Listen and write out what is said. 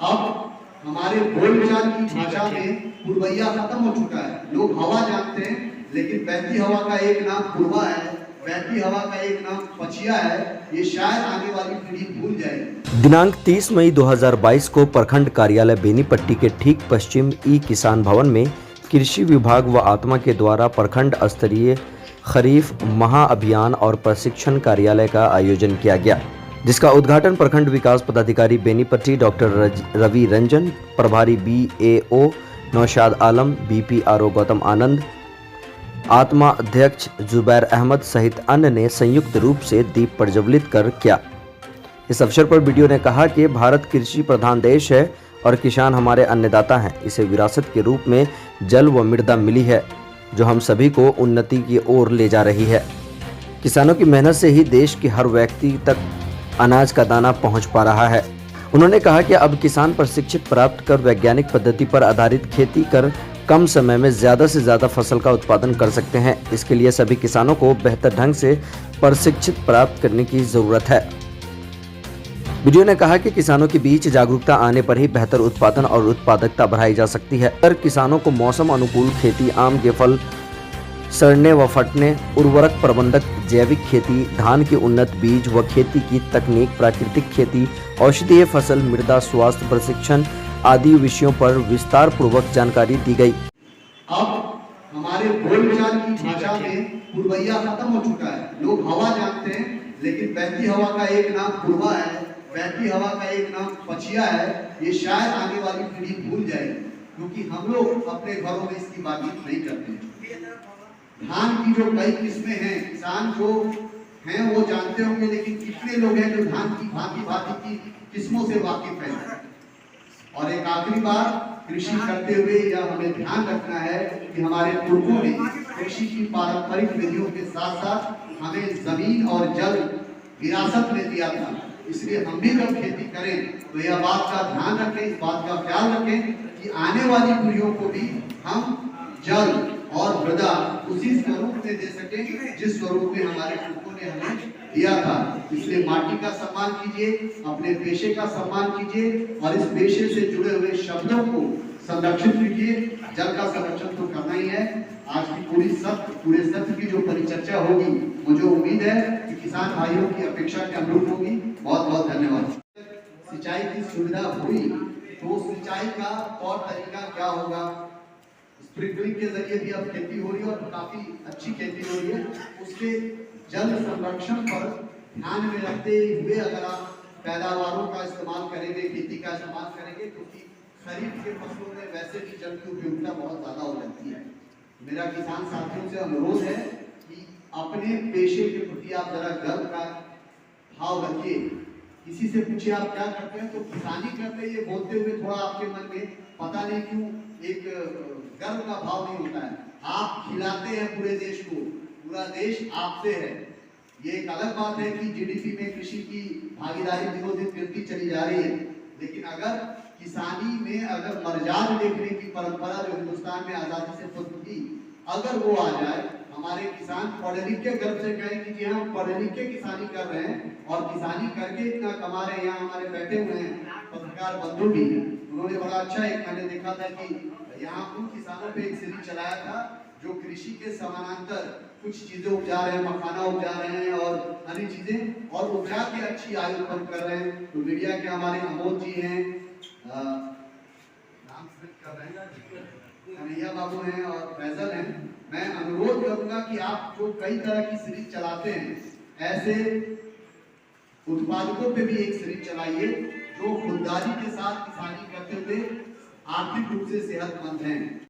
अब हमारे बोलचाल की भाषा में पुरवैया खत्म हो चुका है। लोग हवा जानते हैं, लेकिन बहती हवा का एक नाम पूर्वा है, बहती हवा का एक नाम पछिया है। ये शायद आने वाली पीढ़ी भूल जाएगी। दिनांक 30 मई 2022 को प्रखंड कार्यालय बेनीपट्टी के ठीक पश्चिम ई किसान भवन में कृषि विभाग व आत्मा के द्वारा प्रखंड स्तरीय खरीफ महाअभियान और प्रशिक्षण कार्यालय का आयोजन किया गया, जिसका उद्घाटन प्रखंड विकास पदाधिकारी बेनीपट्टी डॉक्टर रवि रंजन, प्रभारी BAO नौशाद आलम, BPRO गौतम आनंद, आत्मा अध्यक्ष जुबैर अहमद सहित अन्य ने संयुक्त रूप से दीप प्रज्वलित कर किया। इस अवसर पर वीडियो ने कहा कि भारत कृषि प्रधान देश है और किसान हमारे अन्नदाता हैं। इसे विरासत के रूप में जल व मृदा मिली है, जो हम सभी को उन्नति की ओर ले जा रही है। किसानों की मेहनत से ही देश के हर व्यक्ति तक अनाज का दाना पहुंच पा रहा है। उन्होंने कहा कि अब किसान प्रशिक्षित प्राप्त कर वैज्ञानिक पद्धति पर आधारित खेती कर कम समय में ज्यादा से ज्यादा फसल का उत्पादन कर सकते हैं। इसके लिए सभी किसानों को बेहतर ढंग से प्रशिक्षित प्राप्त करने की जरूरत है। वीडियो ने कहा कि किसानों के बीच जागरूकता आने पर ही बेहतर उत्पादन और उत्पादकता बढ़ाई जा सकती है। अगर किसानों को मौसम अनुकूल खेती, आम के फल सड़ने व फटने, उर्वरक प्रबंधक, जैविक खेती, धान के उन्नत बीज व खेती की तकनीक, प्राकृतिक खेती, औषधीय फसल, मृदा स्वास्थ्य प्रशिक्षण आदि विषयों पर विस्तार पूर्वक जानकारी दी गई। अब हमारे बोलचाल की भाषा में पुरवैया खत्म हो चुका है। लोग हवा जानते हैं, लेकिन बहती हवा का एक नाम पूर्वा है, बहती हवा का एक नाम पछिया है। ये शायद आने वाली पीढ़ी भूल जाएगी, क्योंकि हम लोग अपने घरों में इसकी बातचीत नहीं करते। धान की जो कई किस्में हैं, किसान जो हैं वो जानते होंगे, लेकिन कितने लोग हैं जो धान की भांति की किस्मों से वाकिफ हैं। और एक आखिरी बात, कृषि करते हुए यह हमें ध्यान रखना है कि हमारे पूर्वों ने कृषि की पारंपरिक विधियों के साथ साथ हमें जमीन और जल विरासत में दिया था। इसलिए हम भी जब खेती करें तो यह बात का ध्यान रखें, इस बात का ख्याल रखें कि आने वाली पीढ़ियों को भी हम जल और मृदा उसी स्वरूप में दे सकें जिस स्वरूप में हमारे पूर्वों ने हमें दिया था। इसलिए माटी का सम्मान कीजिए, अपने पेशे का सम्मान कीजिए और इस पेशे से जुड़े हुए शब्दों को संरक्षित कीजिए। जल का संरक्षण तो करना ही है। आज की पूरे सत्र की जो परिचर्चा होगी, मुझे उम्मीद है कि किसान भाइयों की अपेक्षा के अनुरूप होगी। बहुत बहुत धन्यवाद। सिंचाई की सुविधा हुई तो सिंचाई का तौर तरीका क्या होगा? स्प्रिंकलिंग के जरिए भी अब खेती हो रही है और काफी अच्छी खेती हो रही है। उसके जल संरक्षण पर ध्यान में रखते हुए अगर आप पैदावारों का इस्तेमाल करेंगे, खेती का इस्तेमाल करेंगे, क्योंकि खरीफ के फसलों में वैसे भी जल की उपयोगिता बहुत ज्यादा हो जाती है। मेरा किसान साथियों से अनुरोध है कि अपने पेशे के प्रति आप जरा गर्व का भाव रखिए। किसी से पूछिए आप क्या करते हैं, तो किसानी करते हैं ये बोलते हुए थोड़ा आपके मन में पता नहीं क्यों एक गर्व का भाव नहीं होता है। आप खिलाते हैं पूरे देश को, पूरा देश आपसे है। ये एक अलग बात है कि GDP में कृषि की भागीदारी दिनों दिन गिरती चली जा रही है, लेकिन अगर किसानी में अगर मर्जाद देखने की परंपरा जो हिंदुस्तान में आजादी से पूर्व थी, अगर वो आ जाए, हमारे किसान पढ़े लिख के गर्व से कहें कि जी हम पढ़े लिख के किसानी कर रहे हैं और किसानी करके इतना कमा रहे हैं। यहाँ हमारे बैठे हुए हैं पत्रकार बंधु भी, उन्होंने बड़ा अच्छा एक मैंने देखा था कि यहाँ उन किसानों पे एक सीरीज चलाया था जो कृषि के समानांतर कुछ चीजें उपजा रहे हैं, मखाना उपजा रहे हैं और अन्य चीजें, और उपजा के अच्छी आय उत्पन्न कर रहे हैं। तो मीडिया के हमारे अमोद जी हैं, कन्हैया बाबू हैं और फैजल हैं। मैं अनुरोध करूंगा कि आप जो कई तरह की सीरीज चलाते हैं, ऐसे उत्पादकों पे भी एक सीरीज चलाइए जो खुददारी के साथ किसानी करते हुए आर्थिक रूप से सेहतमंद हैं।